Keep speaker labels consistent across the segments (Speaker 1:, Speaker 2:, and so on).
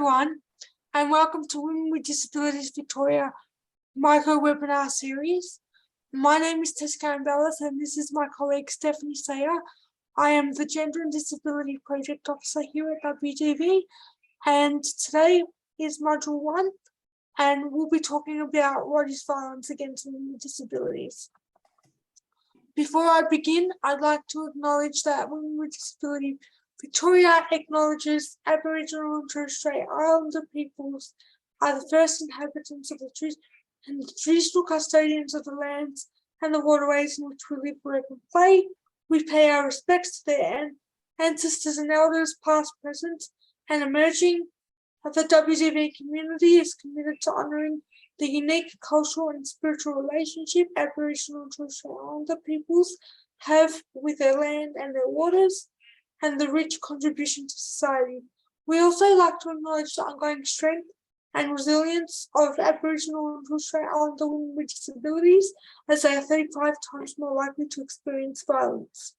Speaker 1: everyone, and welcome to Women with Disabilities Victoria micro-webinar series. My name is Tess Bellis, and this is my colleague Stephanie Sayer. I am the Gender and Disability Project Officer here at WDV, and today is Module 1, and we'll be talking about what is violence against women with disabilities. Before I begin, I'd like to acknowledge that Women with Disability Victoria acknowledges Aboriginal and Torres Strait Islander peoples are the first inhabitants of the traditional custodians of the lands and the waterways in which we live, work and play. We pay our respects to their ancestors and elders, past, present and emerging. The WDV community is committed to honouring the unique cultural and spiritual relationship Aboriginal and Torres Strait Islander peoples have with their land and their waters, and the rich contribution to society. We also like to acknowledge the ongoing strength and resilience of Aboriginal and Torres Strait Islander women with disabilities, as they are 35 times more likely to experience violence.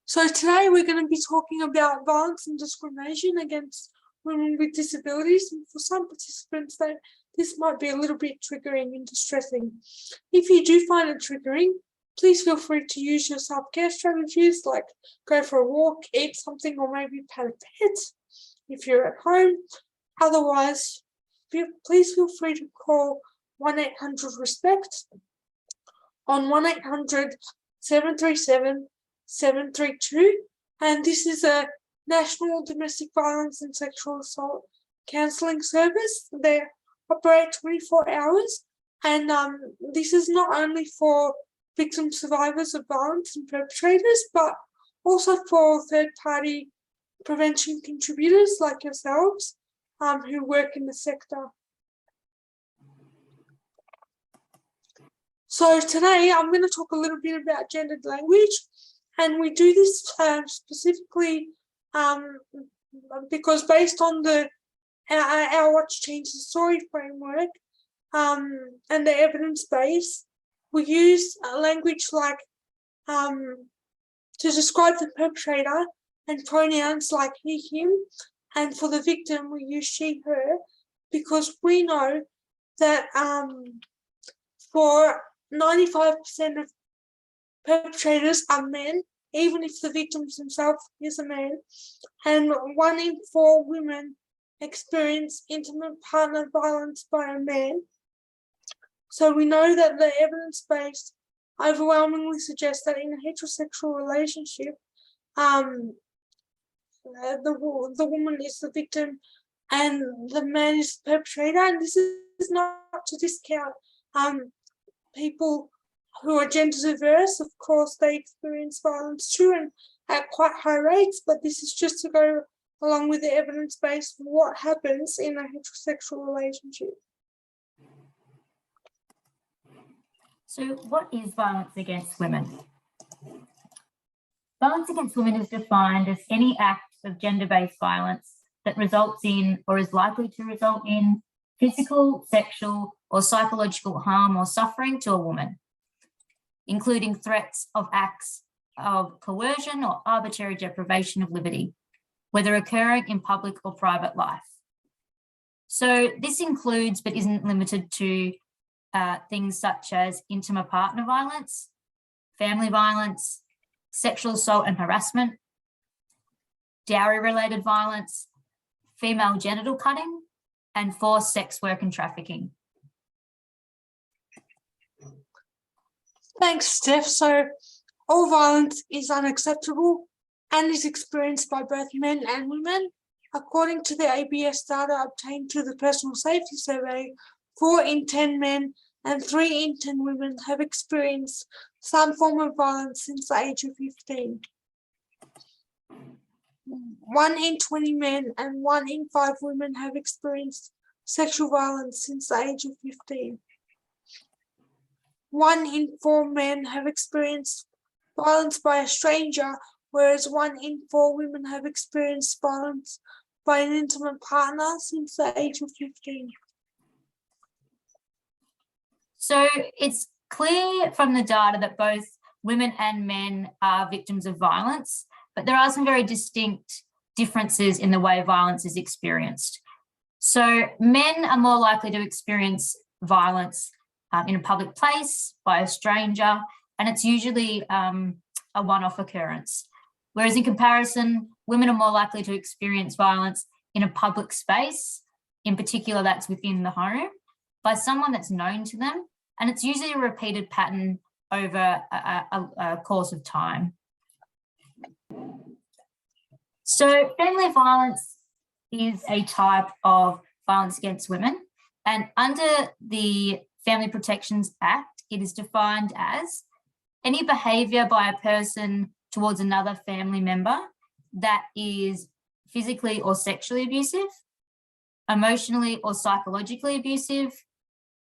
Speaker 1: So today we're going to be talking about violence and discrimination against women with disabilities, and for some participants this might be a little bit triggering and distressing. If you do find it triggering, please feel free to use your self-care strategies like go for a walk, eat something, or maybe pet a pet if you're at home. Otherwise, please feel free to call 1-800-RESPECT on 1-800-737-732. And this is a national domestic violence and sexual assault counselling service. They operate 24 hours. And this is not only for victim survivors of violence and perpetrators, but also for third-party prevention contributors like yourselves who work in the sector. So today I'm going to talk a little bit about gendered language, and we do this specifically because based on our Watch Change the Story framework and the evidence base, we use language like to describe the perpetrator and pronouns like he, him, and for the victim we use she, her, because we know that for 95% of perpetrators are men, even if the victims themselves is a man, and 1 in 4 women experience intimate partner violence by a man. So we know that the evidence base overwhelmingly suggests that in a heterosexual relationship, the woman is the victim and the man is the perpetrator. And this is not to discount people who are gender diverse. Of course, they experience violence too, and at quite high rates, but this is just to go along with the evidence base for what happens in a heterosexual relationship.
Speaker 2: So what is violence against women? Violence against women is defined as any act of gender-based violence that results in or is likely to result in physical, sexual, or psychological harm or suffering to a woman, including threats of acts of coercion or arbitrary deprivation of liberty, whether occurring in public or private life. So this includes, but isn't limited to, things such as intimate partner violence, family violence, sexual assault and harassment, dowry-related violence, female genital cutting, and forced sex work and trafficking.
Speaker 1: Thanks, Steph. So all violence is unacceptable and is experienced by both men and women. According to the ABS data obtained through the Personal Safety Survey, 4 in 10 men and 3 in 10 women have experienced some form of violence since the age of 15. 1 in 20 men and 1 in 5 women have experienced sexual violence since the age of 15. 1 in 4 men have experienced violence by a stranger, whereas 1 in 4 women have experienced violence by an intimate partner since the age of 15.
Speaker 2: So it's clear from the data that both women and men are victims of violence, but there are some very distinct differences in the way violence is experienced. So men are more likely to experience violence in a public place by a stranger, and it's usually a one-off occurrence. Whereas in comparison, women are more likely to experience violence in a public space, in particular that's within the home, by someone that's known to them, and it's usually a repeated pattern over a course of time. So family violence is a type of violence against women, and under the Family Protections Act, it is defined as any behaviour by a person towards another family member that is physically or sexually abusive, emotionally or psychologically abusive,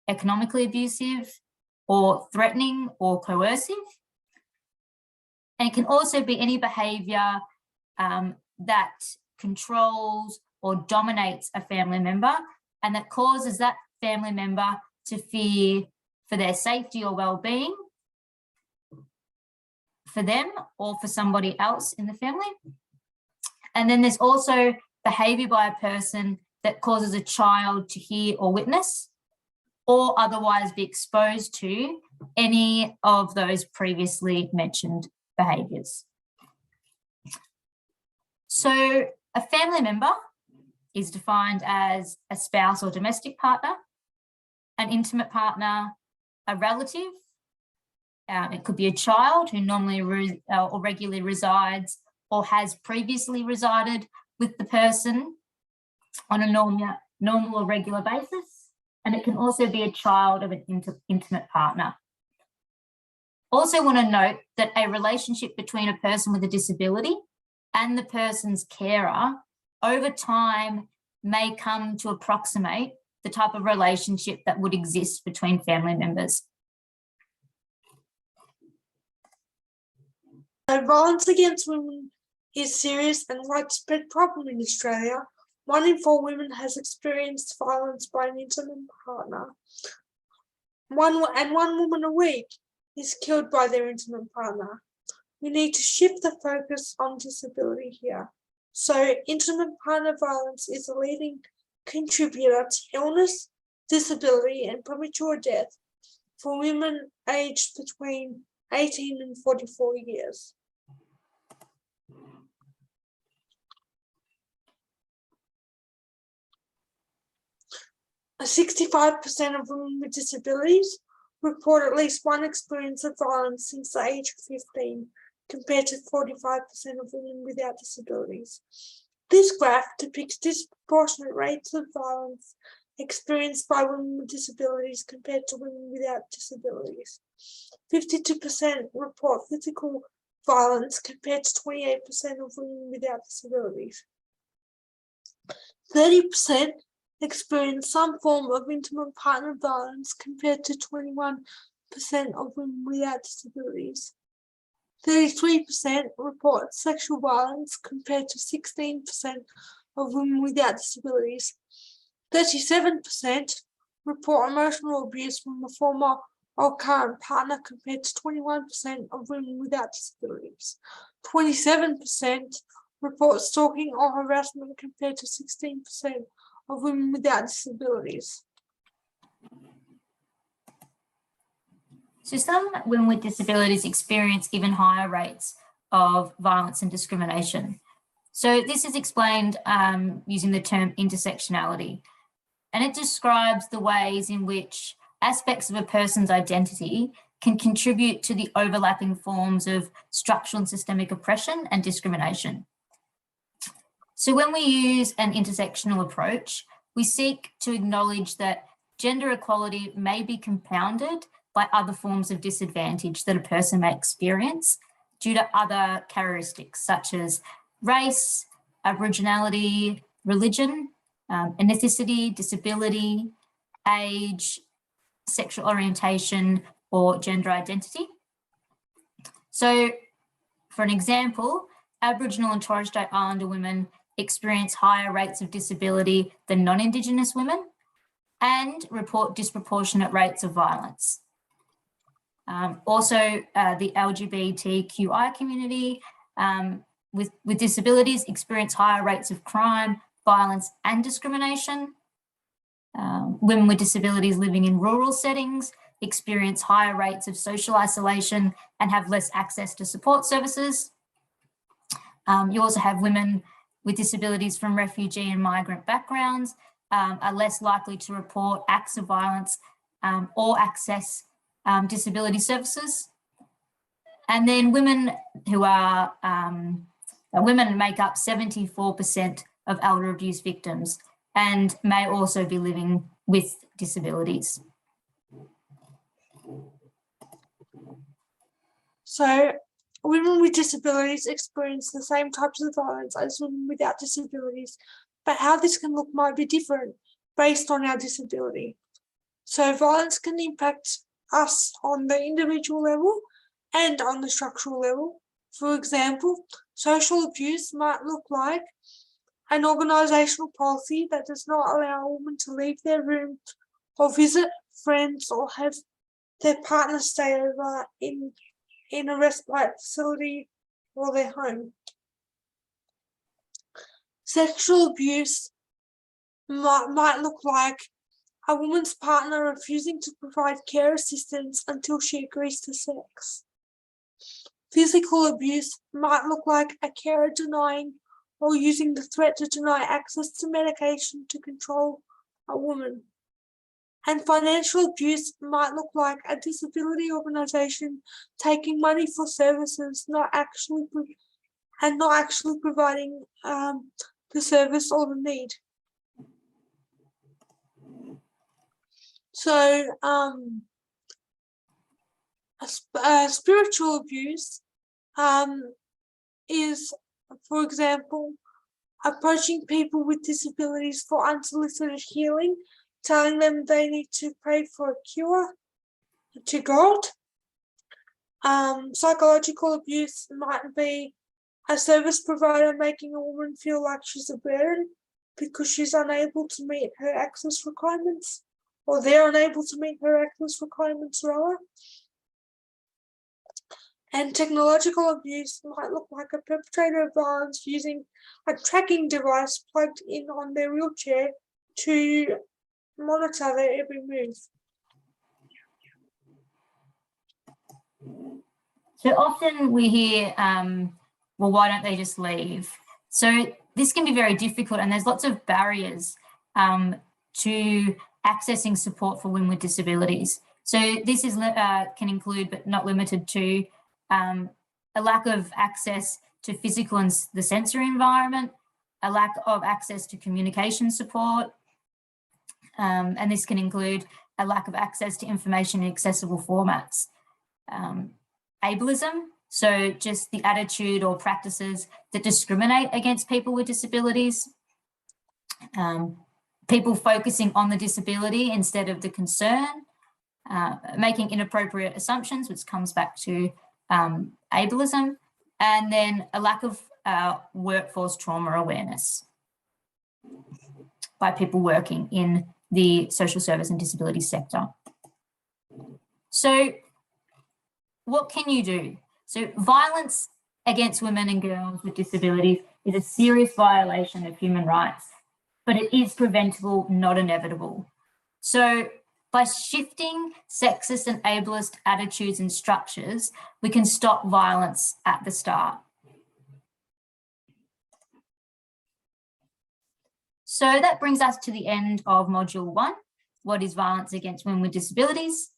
Speaker 2: economically abusive, or threatening or coercive. And it can also be any behaviour that controls or dominates a family member and that causes that family member to fear for their safety or well-being, for them or for somebody else in the family. And then there's also behaviour by a person that causes a child to hear or witness or otherwise be exposed to any of those previously mentioned behaviours. So a family member is defined as a spouse or domestic partner, an intimate partner, a relative. It could be a child who normally or regularly resides or has previously resided with the person on a normal or regular basis. And it can also be a child of an intimate partner. Also want to note that a relationship between a person with a disability and the person's carer over time may come to approximate the type of relationship that would exist between family members.
Speaker 1: Violence against women is a serious and widespread problem in Australia. 1 in 4 women has experienced violence by an intimate partner. One woman a week is killed by their intimate partner. We need to shift the focus on disability here. So intimate partner violence is a leading contributor to illness, disability and premature death for women aged between 18 and 44 years. A 65% of women with disabilities report at least one experience of violence since the age of 15, compared to 45% of women without disabilities. This graph depicts disproportionate rates of violence experienced by women with disabilities compared to women without disabilities. 52% report physical violence compared to 28% of women without disabilities. 30% experience some form of intimate partner violence compared to 21% of women without disabilities. 33% report sexual violence compared to 16% of women without disabilities. 37% report emotional abuse from a former or current partner compared to 21% of women without disabilities. 27% report stalking or harassment compared to 16% of women without disabilities.
Speaker 2: So some women with disabilities experience even higher rates of violence and discrimination. So this is explained using the term intersectionality, and it describes the ways in which aspects of a person's identity can contribute to the overlapping forms of structural and systemic oppression and discrimination. So when we use an intersectional approach, we seek to acknowledge that gender equality may be compounded by other forms of disadvantage that a person may experience due to other characteristics such as race, Aboriginality, religion, ethnicity, disability, age, sexual orientation, or gender identity. So, for an example, Aboriginal and Torres Strait Islander women experience higher rates of disability than non-Indigenous women and report disproportionate rates of violence. Also, the LGBTQI community with disabilities experience higher rates of crime, violence and discrimination. Women with disabilities living in rural settings experience higher rates of social isolation and have less access to support services. You also have women with disabilities from refugee and migrant backgrounds are less likely to report acts of violence or access disability services. And then women who are, women make up 74% of elder abuse victims and may also be living with disabilities.
Speaker 1: So women with disabilities experience the same types of violence as women without disabilities, but how this can look might be different based on our disability. So violence can impact us on the individual level and on the structural level. For example, social abuse might look like an organisational policy that does not allow a woman to leave their room or visit friends or have their partner stay over in a respite facility or their home. Sexual abuse might look like a woman's partner refusing to provide care assistance until she agrees to sex. Physical abuse might look like a carer denying or using the threat to deny access to medication to control a woman. And financial abuse might look like a disability organisation taking money for services, not actually providing the service or the need. So, spiritual abuse is, for example, approaching people with disabilities for unsolicited healing, telling them they need to pray for a cure to God. Psychological abuse might be a service provider making a woman feel like she's a burden because she's unable to meet her access requirements, or they're unable to meet her access requirements rather. And technological abuse might look like a perpetrator of violence using a tracking device plugged in on their wheelchair to monitor their every move.
Speaker 2: So often we hear, well, why don't they just leave? So this can be very difficult, and there's lots of barriers to accessing support for women with disabilities. So this is can include, but not limited to, a lack of access to physical and the sensory environment, a lack of access to communication support, and this can include a lack of access to information in accessible formats. Ableism, so just the attitude or practices that discriminate against people with disabilities. People focusing on the disability instead of the concern, making inappropriate assumptions, which comes back to ableism, and then a lack of workforce trauma awareness by people working in the social service and disability sector. So what can you do? So violence against women and girls with disabilities is a serious violation of human rights, but it is preventable, not inevitable. So by shifting sexist and ableist attitudes and structures, we can stop violence at the start. So that brings us to the end of Module 1, what is violence against women with disabilities?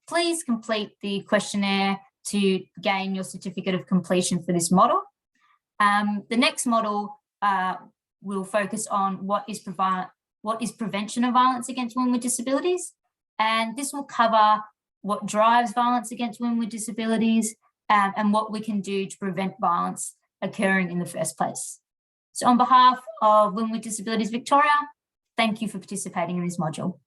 Speaker 2: Please complete the questionnaire to gain your certificate of completion for this model. The next model will focus on what is prevention of violence against women with disabilities, and this will cover what drives violence against women with disabilities and what we can do to prevent violence occurring in the first place. So on behalf of Women with Disabilities Victoria, thank you for participating in this module.